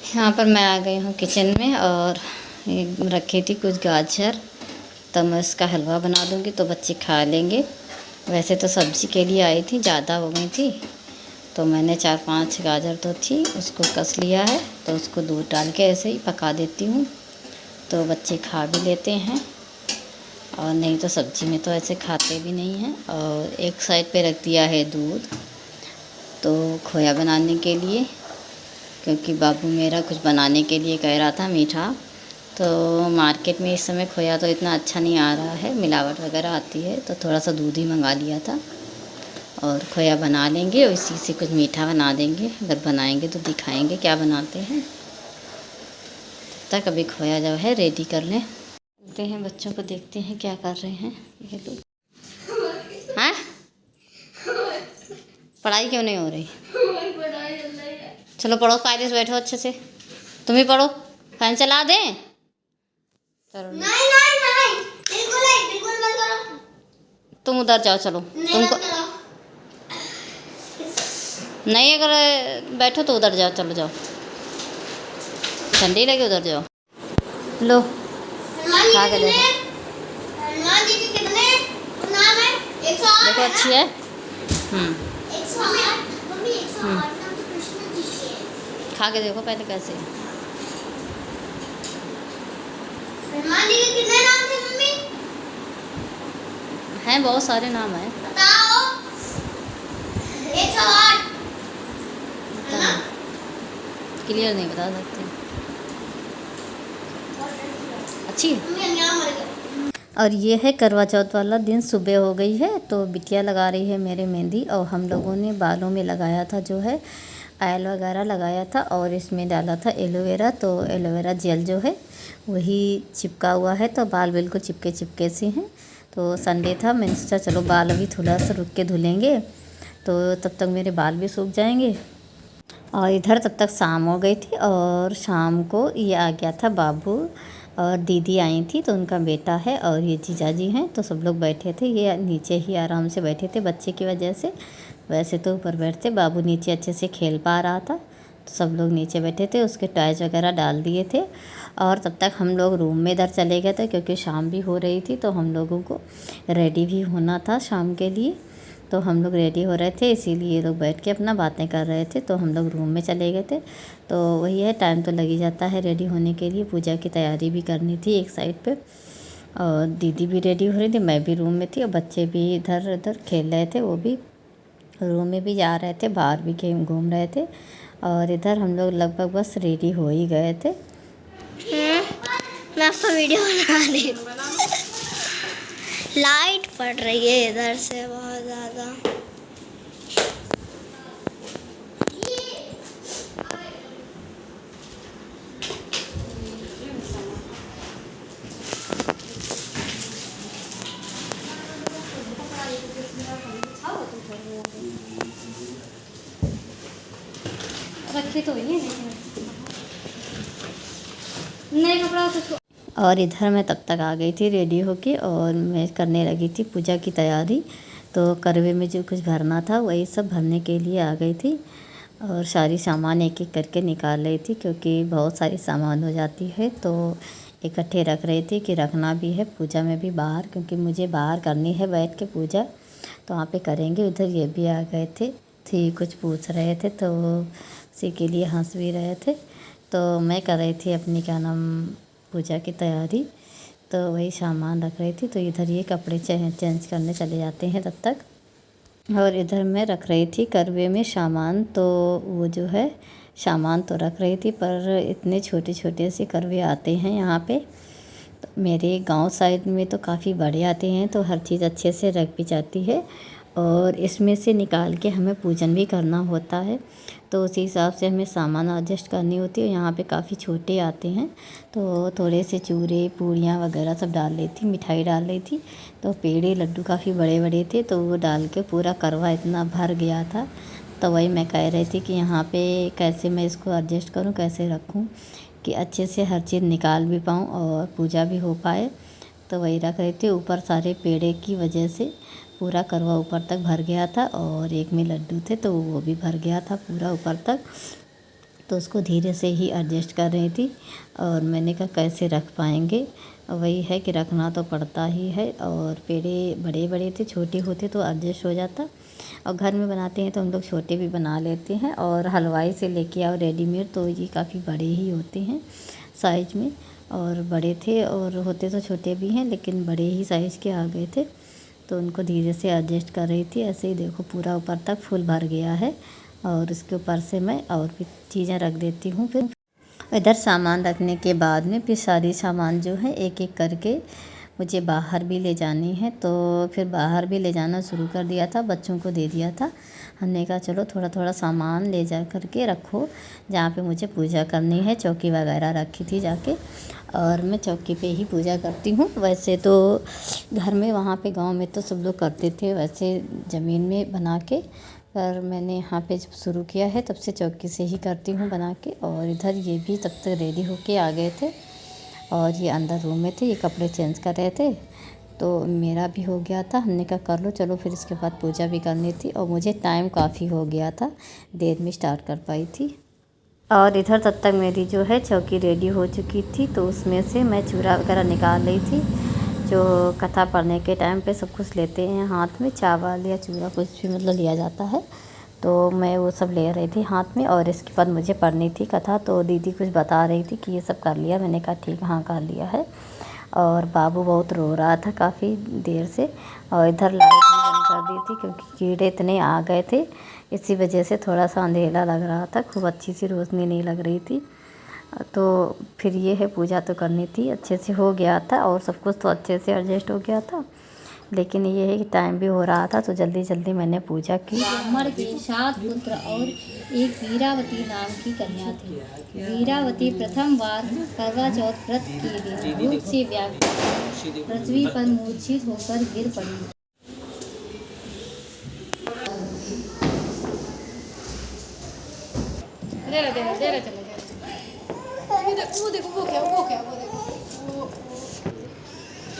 यहाँ पर मैं आ गई हूँ किचन में और रखी थी कुछ गाजर, तो मैं उसका हलवा बना दूँगी तो बच्चे खा लेंगे। वैसे तो सब्ज़ी के लिए आई थी, ज़्यादा हो गई थी तो मैंने 4-5 गाजर तो थी उसको कस लिया है, तो उसको दूध डाल के ऐसे ही पका देती हूँ तो बच्चे खा भी लेते हैं। और नहीं तो सब्ज़ी में तो ऐसे खाते भी नहीं हैं। और एक साइड पे रख दिया है दूध तो खोया बनाने के लिए, क्योंकि बाबू मेरा कुछ बनाने के लिए कह रहा था मीठा। तो मार्केट में इस समय खोया तो इतना अच्छा नहीं आ रहा है, मिलावट वगैरह आती है, तो थोड़ा सा दूध ही मंगा लिया था और खोया बना लेंगे और इसी से कुछ मीठा बना देंगे। अगर बनाएंगे तो दिखाएंगे क्या बनाते हैं। तब तक अभी खोया जो है रेडी कर लें। देखते हैं बच्चों को, देखते हैं क्या कर रहे हैं ये लोग। हाँ, पढ़ाई क्यों नहीं हो रही? चलो पढ़ो, कायदे से बैठो अच्छे से। तुम ही पढ़ो, फैन चला दें? चलो नहीं नहीं नहीं, बिल्कुल मत करो। तुम उधर जाओ, चलो तुमको नहीं, अगर बैठो तो उधर जाओ, चलो जाओ, ठंडी लगे उधर जाओ। लो खा के देखो, देखो अच्छी है। खा के देखो पहले कैसे है। कितने नाम थे मम्मी? हैं बहुत सारे नाम हैं। बताओ। 108। क्लियर नहीं बता सकते। अच्छी है। और ये है करवा चौथ वाला दिन, सुबह हो गई है तो बिटिया लगा रही है मेरे मेहंदी। और हम लोगों ने बालों में लगाया था जो है ऑयल वगैरह लगाया था और इसमें डाला था एलोवेरा। तो एलोवेरा जेल जो है वही चिपका हुआ है, तो बाल बिल्कुल चिपके चिपके से हैं। तो संडे था, मैंने सोचा चलो बाल अभी थोड़ा सा रुक के धुलेंगे तो तब तक मेरे बाल भी सूख जाएंगे। और इधर तब तक शाम हो गई थी और शाम को ये आ गया था बाबू और दीदी आई थी, तो उनका बेटा है और ये जीजाजी हैं। तो सब लोग बैठे थे, ये नीचे ही आराम से बैठे थे बच्चे की वजह से। वैसे तो ऊपर बैठते, बाबू नीचे अच्छे से खेल पा रहा था तो सब लोग नीचे बैठे थे, उसके टॉयज वगैरह डाल दिए थे। और तब तक हम लोग रूम में इधर चले गए थे क्योंकि शाम भी हो रही थी, तो हम लोगों को रेडी भी होना था शाम के लिए। तो हम लोग रेडी हो रहे थे, इसीलिए ये लोग बैठ के अपना बातें कर रहे थे, तो हम लोग रूम में चले गए थे। तो वही है, टाइम तो लग ही जाता है रेडी होने के लिए। पूजा की तैयारी भी करनी थी एक साइड पे, और दीदी भी रेडी हो रही थी, मैं भी रूम में थी और बच्चे भी इधर उधर खेल रहे थे, वो भी रूम में भी जा रहे थे, बाहर भी गेम घूम रहे थे। और इधर हम लोग लगभग बस रेडी हो ही गए थे। मैं आपका वीडियो बना रही हूँ। लाइट पड़ रही है इधर से बहुत ज़्यादा। रखी तो ही है नहीं कपड़ा तो। और इधर मैं तब तक आ गई थी रेडी होके और मैं करने लगी थी पूजा की तैयारी। तो करवे में जो कुछ भरना था वही सब भरने के लिए आ गई थी और सारी सामान एक एक करके निकाल रही थी, क्योंकि बहुत सारी सामान हो जाती है तो इकट्ठे रख रही थी कि रखना भी है पूजा में भी बाहर, क्योंकि मुझे बाहर करनी है बैठ के पूजा, तो वहाँ पे करेंगे। उधर ये भी आ गए थे, कुछ पूछ रहे थे तो उसी के लिए हंस भी रहे थे। तो मैं कर रही थी अपनी क्या नाम पूजा की तैयारी, तो वही सामान रख रही थी। तो इधर ये कपड़े चेंज करने चले जाते हैं तब तक। और इधर मैं रख रही थी करवे में सामान, तो वो जो है सामान तो रख रही थी, पर इतने छोटे छोटे से करवे आते हैं यहाँ पे। तो मेरे गांव साइड में तो काफ़ी बड़े आते हैं, तो हर चीज़ अच्छे से रख भी जाती है और इसमें से निकाल के हमें पूजन भी करना होता है, तो उसी हिसाब से हमें सामान एडजस्ट करनी होती है। यहाँ पे काफ़ी छोटे आते हैं, तो थोड़े से चूरे पूड़ियाँ वगैरह सब डाल रही थी, मिठाई डाल रही थी। तो पेड़े लड्डू काफ़ी बड़े बड़े थे, तो वो डाल के पूरा करवा इतना भर गया था। तो वही मैं कह रही थी कि यहाँ पे कैसे मैं इसको एडजस्ट करूँ, कैसे रखूँ कि अच्छे से हर चीज़ निकाल भी पाऊँ और पूजा भी हो पाए। तो वही रख रही थी। ऊपर सारे पेड़े की वजह से पूरा करवा ऊपर तक भर गया था और एक में लड्डू थे तो वो भी भर गया था पूरा ऊपर तक। तो उसको धीरे से ही एडजस्ट कर रही थी। और मैंने कहा कैसे रख पाएंगे, वही है कि रखना तो पड़ता ही है। और पेड़े बड़े बड़े थे, छोटे होते तो एडजस्ट हो जाता। और घर में बनाते हैं तो हम लोग छोटे भी बना लेते हैं। और हलवाई से लेके आओ रेडीमेड तो ये काफ़ी बड़े ही होते हैं साइज में, और बड़े थे और होते तो छोटे भी हैं लेकिन बड़े ही साइज़ के आ गए थे। तो उनको धीरे से एडजस्ट कर रही थी। ऐसे ही देखो पूरा ऊपर तक फुल भर गया है। और इसके ऊपर से मैं और भी चीज़ें रख देती हूँ। फिर इधर सामान रखने के बाद में फिर सारी सामान जो है एक एक करके मुझे बाहर भी ले जानी है। तो फिर बाहर भी ले जाना शुरू कर दिया था, बच्चों को दे दिया था। हमने कहा चलो थोड़ा थोड़ा सामान ले जा करके रखो जहाँ पे मुझे पूजा करनी है। चौकी वगैरह रखी थी जाके, और मैं चौकी पे ही पूजा करती हूँ। वैसे तो घर में वहाँ पे गांव में तो सब लोग करते थे वैसे ज़मीन में बना के, पर मैंने यहाँ पे जब शुरू किया है तब से चौकी से ही करती हूँ बना के। और इधर ये भी तब तक रेडी होके आ गए थे और ये अंदर रूम में थे, ये कपड़े चेंज कर रहे थे। तो मेरा भी हो गया था, हमने कहा कर लो चलो। फिर इसके बाद पूजा भी करनी थी और मुझे टाइम काफ़ी हो गया था, देर में स्टार्ट कर पाई थी। और इधर तब तक मेरी जो है चौकी रेडी हो चुकी थी। तो उसमें से मैं चूड़ा वगैरह निकाल रही थी, जो कथा पढ़ने के टाइम पे सब कुछ लेते हैं हाथ में, चावल या चूड़ा कुछ भी मतलब लिया जाता है। तो मैं वो सब ले रही थी हाथ में। और इसके बाद मुझे पढ़नी थी कथा, तो दीदी कुछ बता रही थी कि ये सब कर लिया। मैंने कहा ठीक हाँ कर लिया है। और बाबू बहुत रो रहा था काफ़ी देर से। और इधर लाइट भी बंद कर दी थी क्योंकि कीड़े इतने आ गए थे, इसी वजह से थोड़ा सा अंधेरा लग रहा था, खूब अच्छी सी रोशनी नहीं लग रही थी। तो फिर ये है पूजा तो करनी थी, अच्छे से हो गया था और सब कुछ तो अच्छे से एडजस्ट हो गया था। लेकिन ये है कि टाइम भी हो रहा था तो जल्दी जल्दी मैंने पूजा की। ब्राह्मण के 7 पुत्र और एक वीरावती नाम की कन्या थी। वीरावती प्रथम बार करवा चौथ व्रत के दिन भूख से व्याकुल पृथ्वी पर मूर्छित होकर गिर पड़ी।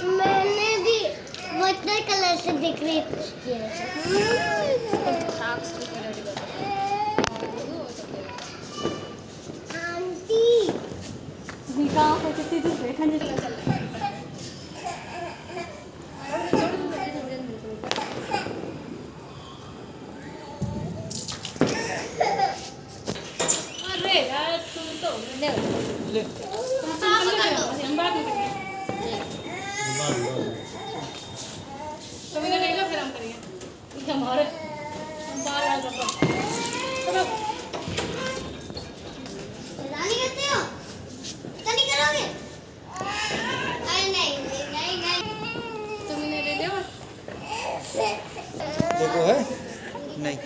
मैंने भी वाटर कलर से डेकोरेट किया आंटी। रानी करते हो? ऐसा नहीं करोगे? अरे नहीं नहीं नहीं नहीं। तुमने ले लिया? देखो है नहीं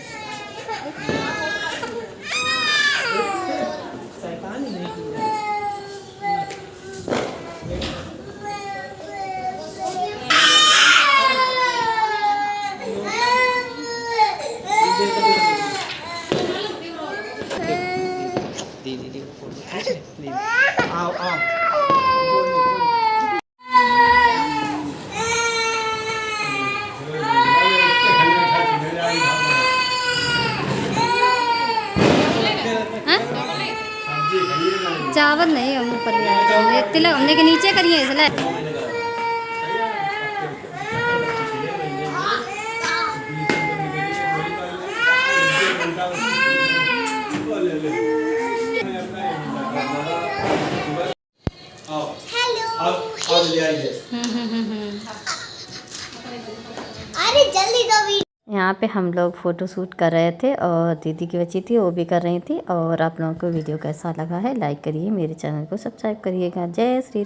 दीदी फोटो आओ आओ चावल नहीं हम ऊपर ले आए, तिलक हमने के नीचे करिए इसलिए। अरे जल्दी दो भी। यहाँ पे हम लोग फ़ोटो शूट कर रहे थे और दीदी की बच्ची थी वो भी कर रही थी। और आप लोगों को वीडियो कैसा लगा है लाइक करिए, मेरे चैनल को सब्सक्राइब करिएगा। जय श्री